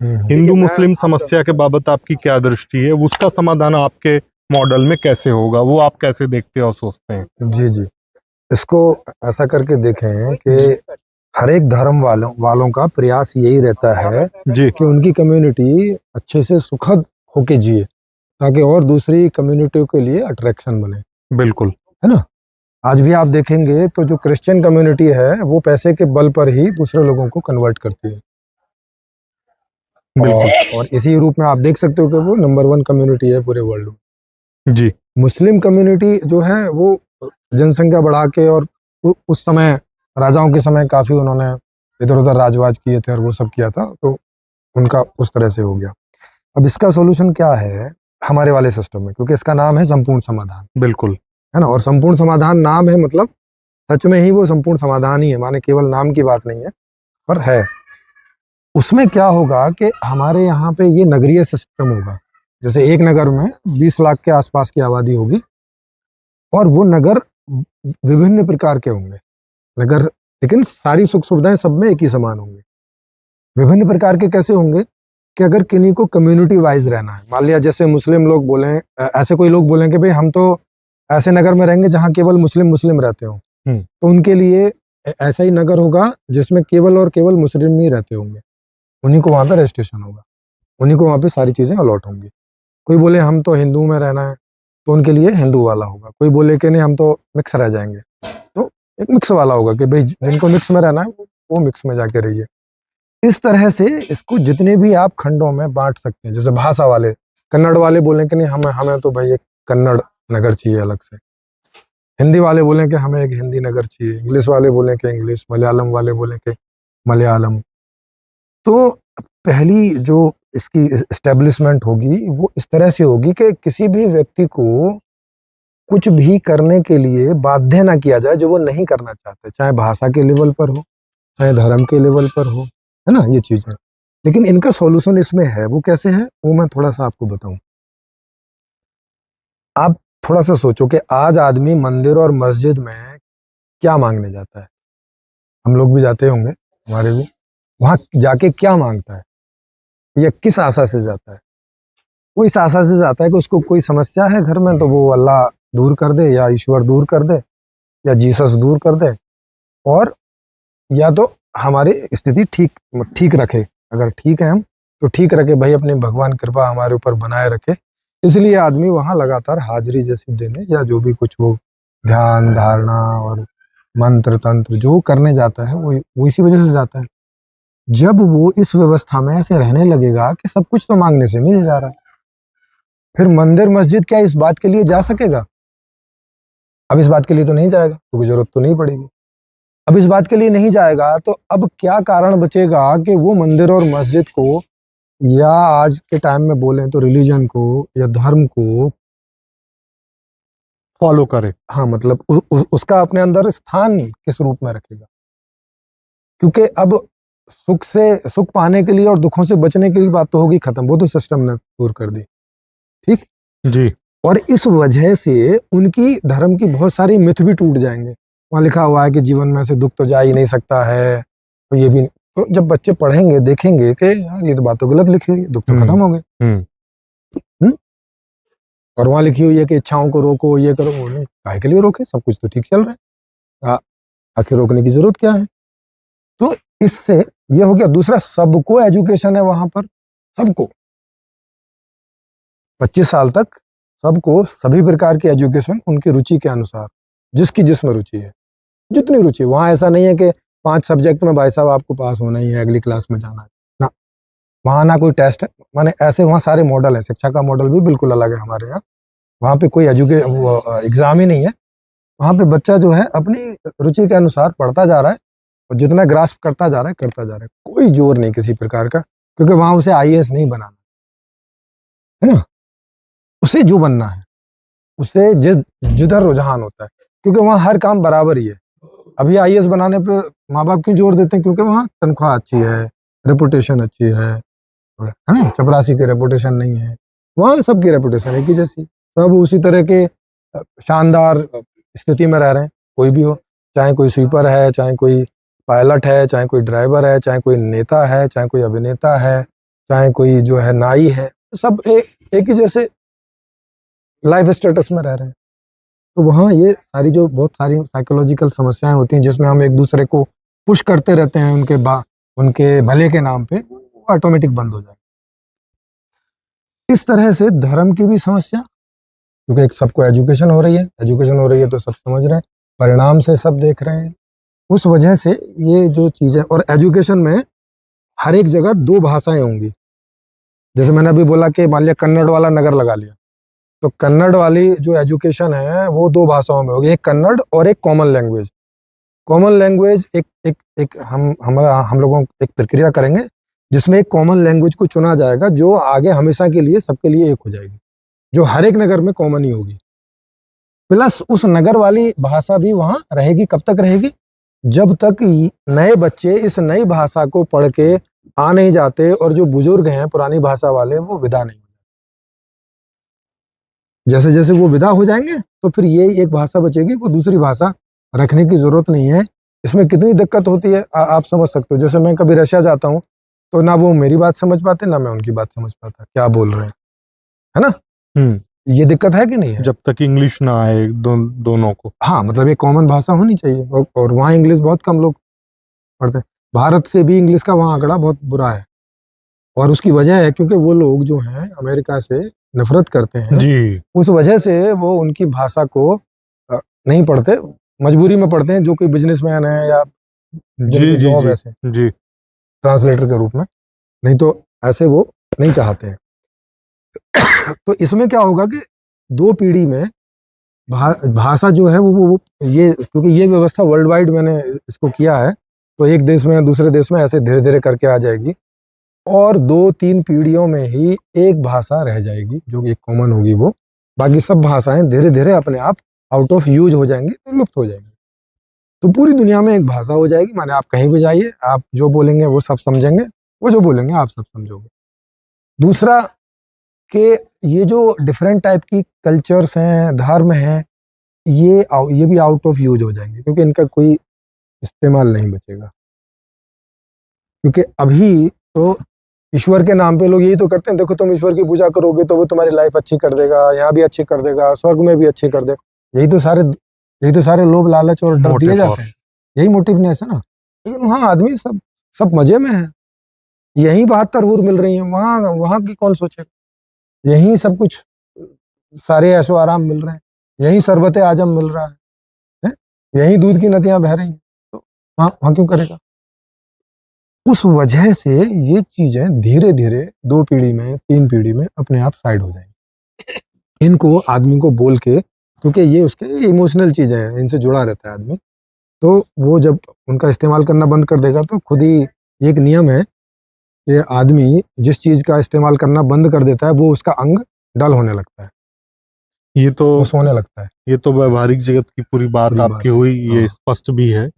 हिंदू मुस्लिम समस्या के बाबत आपकी क्या दृष्टि है? उसका समाधान आपके मॉडल में कैसे होगा? वो आप कैसे देखते और सोचते हैं? जी जी, इसको ऐसा करके देखें कि हर एक धर्म वालों का प्रयास यही रहता है जी कि उनकी कम्युनिटी अच्छे से सुखद होके जिए, ताकि और दूसरी कम्युनिटियों के लिए अट्रैक्शन बने, बिल्कुल। है ना। आज भी आप देखेंगे तो जो क्रिश्चियन कम्युनिटी है वो पैसे के बल पर ही दूसरे लोगों को कन्वर्ट करती है, बिल्कुल। और इसी रूप में आप देख सकते हो कि वो नंबर 1 कम्युनिटी है पूरे वर्ल्ड में। जी मुस्लिम कम्युनिटी जो है वो जनसंख्या बढ़ा के, और उस समय राजाओं के समय काफ़ी उन्होंने इधर उधर राजवाज किए थे और वो सब किया था, तो उनका उस तरह से हो गया। अब इसका सॉल्यूशन क्या है हमारे वाले सिस्टम में, क्योंकि इसका नाम है संपूर्ण समाधान, बिल्कुल। है ना। और संपूर्ण समाधान नाम है, मतलब सच में ही वो संपूर्ण समाधान ही है, माने केवल नाम की बात नहीं है, पर है। उसमें क्या होगा कि हमारे यहाँ पे ये नगरीय सिस्टम होगा। जैसे एक नगर में 20 लाख के आसपास की आबादी होगी, और वो नगर विभिन्न प्रकार के होंगे नगर, लेकिन सारी सुख सुविधाएं सब में एक ही समान होंगी। विभिन्न प्रकार के कैसे होंगे कि अगर किन्हीं को कम्युनिटी वाइज रहना है, मान लिया जैसे मुस्लिम लोग बोलें, ऐसे कोई लोग बोलें कि भाई हम तो ऐसे नगर में रहेंगे जहाँ केवल मुस्लिम मुस्लिम रहते हो, तो उनके लिए ऐसा ही नगर होगा जिसमें केवल और केवल मुस्लिम ही रहते होंगे, उन्हीं को वहाँ पे रजिस्ट्रेशन होगा, उन्हीं को वहाँ पे सारी चीज़ें अलॉट होंगी। कोई बोले हम तो हिंदू में रहना है, तो उनके लिए हिंदू वाला होगा। कोई बोले कि नहीं हम तो मिक्स रह जाएंगे, तो एक मिक्स वाला होगा कि भाई जिनको मिक्स में रहना है वो मिक्स में जाके रहिए। इस तरह से इसको जितने भी आप खंडों में बांट सकते हैं। जैसे भाषा वाले, कन्नड़ वाले बोलें कि नहीं हमें हमें तो भाई एक कन्नड़ नगर चाहिए अलग से, हिंदी वाले बोलें कि हमें एक हिंदी नगर चाहिए, इंग्लिश वाले बोलें कि इंग्लिश, मलयालम वाले बोलें कि मलयालम। तो पहली जो इसकी एस्टेब्लिशमेंट होगी वो इस तरह से होगी कि किसी भी व्यक्ति को कुछ भी करने के लिए बाध्य ना किया जाए जो वो नहीं करना चाहते, चाहे भाषा के लेवल पर हो, चाहे धर्म के लेवल पर हो, है ना, ये चीज़ है। लेकिन इनका सॉल्यूशन इसमें है, वो कैसे है वो मैं थोड़ा सा आपको बताऊं। आप थोड़ा सा सोचो कि आज आदमी मंदिर और मस्जिद में क्या मांगने जाता है। हम लोग भी जाते होंगे, हमारे भी, वहां जाके क्या मांगता है या किस आशा से जाता है? वो इस आशा से जाता है कि उसको कोई समस्या है घर में तो वो अल्लाह दूर कर दे, या ईश्वर दूर कर दे, या जीसस दूर कर दे, और या तो हमारी स्थिति ठीक ठीक रखे। अगर ठीक है हम, तो ठीक रखे भाई, अपनी भगवान कृपा हमारे ऊपर बनाए रखे। इसलिए आदमी वहां लगातार हाजिरी जैसी देने, या जो भी कुछ वो ध्यान धारणा और मंत्र तंत्र जो करने जाता है वो इसी वजह से जाता है। जब वो इस व्यवस्था में ऐसे रहने लगेगा कि सब कुछ तो मांगने से मिल जा रहा है, फिर मंदिर मस्जिद क्या इस बात के लिए जा सकेगा? अब इस बात के लिए तो नहीं जाएगा, क्योंकि जरूरत तो नहीं पड़ेगी। अब इस बात के लिए नहीं जाएगा तो अब क्या कारण बचेगा कि वो मंदिर और मस्जिद को, या आज के टाइम में बोलें तो रिलीजन को या धर्म को फॉलो करे। हाँ, मतलब उसका अपने अंदर स्थान किस रूप में रखेगा? क्योंकि अब सुख पाने के लिए और दुखों से बचने के लिए बात तो होगी खत्म, वो तो सिस्टम ने दूर कर दी, ठीक। जी और इस वजह से उनकी धर्म की बहुत सारी मिथ भी टूट जाएंगे। वहाँ लिखा हुआ है कि जीवन में से दुख तो जा ही नहीं सकता है, तो ये भी, तो जब बच्चे पढ़ेंगे देखेंगे कि यार ये तो बात तो गलत लिखी हुई है, दुख तो खत्म हो गए। हम्म? और वहाँ लिखी हुई है कि इच्छाओं को रोको, ये करो, काहे के लिए रोके, सब कुछ तो ठीक चल रहा है, आखिर रोकने की जरूरत क्या है? तो इससे ये हो गया। दूसरा, सबको एजुकेशन है वहां पर, सबको 25 साल तक सबको सभी प्रकार की एजुकेशन उनकी रुचि के अनुसार, जिसकी जिसमें रुचि है, जितनी रुचि। वहाँ ऐसा नहीं है कि 5 सब्जेक्ट में भाई साहब आपको पास होना ही है, अगली क्लास में जाना है ना। वहाँ ना कोई टेस्ट है, माने ऐसे वहाँ सारे मॉडल है। शिक्षा का मॉडल भी बिल्कुल अलग है हमारे यहाँ। वहाँ पे कोई एग्जाम ही नहीं है। वहाँ पे बच्चा जो है अपनी रुचि के अनुसार पढ़ता जा रहा है, और जितना ग्रास्प करता जा रहा है करता जा रहा है, कोई जोर नहीं किसी प्रकार का, क्योंकि वहाँ उसे आईएएस नहीं बनाना है ना। उसे जो बनना है, उसे जिधर रुझान होता है, क्योंकि वहाँ हर काम बराबर ही है। अभी आईएएस बनाने पे माँ बाप क्यों जोर देते हैं? क्योंकि वहाँ तनख्वाह अच्छी है, रेपुटेशन अच्छी है ना। चपरासी की रेपुटेशन नहीं है, वहाँ सबकी रेपुटेशन एक ही जैसी, सब उसी तरह के शानदार स्थिति में रह रहे हैं, कोई भी हो, चाहे कोई स्वीपर है, चाहे कोई पायलट है, चाहे कोई ड्राइवर है, चाहे कोई नेता है, चाहे कोई अभिनेता है, चाहे कोई जो है नाई है, सब एक ही जैसे लाइफ स्टेटस में रह रहे हैं। तो वहाँ ये सारी जो बहुत सारी साइकोलॉजिकल समस्याएं होती हैं जिसमें हम एक दूसरे को पुश करते रहते हैं उनके भले के नाम पे, वो ऑटोमेटिक बंद हो जाए। इस तरह से धर्म की भी समस्या, क्योंकि एक सबको एजुकेशन हो रही है तो सब समझ रहे हैं, परिणाम से सब देख रहे हैं, उस वजह से ये जो चीज़ें, और एजुकेशन में हर एक जगह 2 भाषाएं होंगी। जैसे मैंने अभी बोला कि मान लिया कन्नड़ वाला नगर लगा लिया, तो कन्नड़ वाली जो एजुकेशन है वो 2 भाषाओं में होगी, एक कन्नड़ और एक कॉमन लैंग्वेज। कॉमन लैंग्वेज एक हम लोगों एक प्रक्रिया करेंगे जिसमें एक कॉमन लैंग्वेज को चुना जाएगा जो आगे हमेशा के लिए सबके लिए एक हो जाएगी, जो हर एक नगर में कॉमन ही होगी। प्लस उस नगर वाली भाषा भी वहाँ रहेगी। कब तक रहेगी? जब तक नए बच्चे इस नई भाषा को पढ़ के आ नहीं जाते और जो बुजुर्ग हैं पुरानी भाषा वाले वो विदा नहीं। जैसे जैसे वो विदा हो जाएंगे तो फिर ये एक भाषा बचेगी, वो दूसरी भाषा रखने की जरूरत नहीं है। इसमें कितनी दिक्कत होती है आप समझ सकते हो। जैसे मैं कभी रशिया जाता हूँ तो ना वो मेरी बात समझ पाते ना मैं उनकी बात समझ पाता, क्या बोल रहे हैं, है ना। ये दिक्कत है कि नहीं है? जब तक इंग्लिश ना आए दोनों को। हाँ, मतलब एक कॉमन भाषा होनी चाहिए, और वहाँ इंग्लिश बहुत कम लोग पढ़ते हैं। भारत से भी इंग्लिश का वहाँ आंकड़ा बहुत बुरा है, और उसकी वजह है क्योंकि वो लोग जो हैं अमेरिका से नफरत करते हैं जी, उस वजह से वो उनकी भाषा को नहीं पढ़ते, मजबूरी में पढ़ते हैं, जो कोई बिजनेसमैन है या जिनकी जॉब ऐसे जी। ट्रांसलेटर के रूप में, नहीं तो ऐसे वो नहीं चाहते हैं। तो इसमें क्या होगा कि 2 पीढ़ी में भाषा जो है वो ये, क्योंकि ये व्यवस्था वर्ल्ड वाइड मैंने इसको किया है, तो एक देश में दूसरे देश में ऐसे धीरे धीरे करके आ जाएगी, और 2-3 पीढ़ियों में ही एक भाषा रह जाएगी जो एक कॉमन होगी। वो बाकी सब भाषाएं धीरे धीरे अपने आप आउट ऑफ यूज हो जाएंगी, तो लुप्त हो जाएंगी। तो पूरी दुनिया में एक भाषा हो जाएगी, माने आप कहीं भी जाइए, आप जो बोलेंगे वो सब समझेंगे, वो जो बोलेंगे आप सब समझोगे। दूसरा कि ये जो डिफरेंट टाइप की कल्चर्स हैं, धर्म हैं, ये भी आउट ऑफ यूज हो जाएंगे, क्योंकि इनका कोई इस्तेमाल नहीं बचेगा। क्योंकि अभी तो ईश्वर के नाम पे लोग यही तो करते हैं, देखो तुम ईश्वर की पूजा करोगे तो वो तुम्हारी लाइफ अच्छी कर देगा, यहाँ भी अच्छी कर देगा, स्वर्ग में भी अच्छी कर देगा। यही तो सारे लोभ लालच और डर दिए जाते हैं, यही मोटिवनेस है ना। लेकिन वहाँ आदमी सब मजे में है, यही 72 हूर मिल रही है, वहाँ की कौन सोचे। यही सब कुछ सारे ऐशो आराम मिल रहे हैं, यही शरबत आजम मिल रहा है? यही दूध की नदियां बह रही हैं, तो वहाँ क्यों करेगा। उस वजह से ये चीजें धीरे धीरे 2 पीढ़ी में 3 पीढ़ी में अपने आप साइड हो जाएंगी। इनको आदमी को बोल के, क्योंकि ये उसके इमोशनल चीजें हैं, इनसे जुड़ा रहता है आदमी, तो वो जब उनका इस्तेमाल करना बंद कर देगा तो खुद ही एक नियम है कि आदमी जिस चीज का इस्तेमाल करना बंद कर देता है वो उसका अंग डल होने लगता है, ये तो वो सोने लगता है। ये तो व्यवहारिक जगत की पूरी बात आपकी हुई, ये स्पष्ट भी है।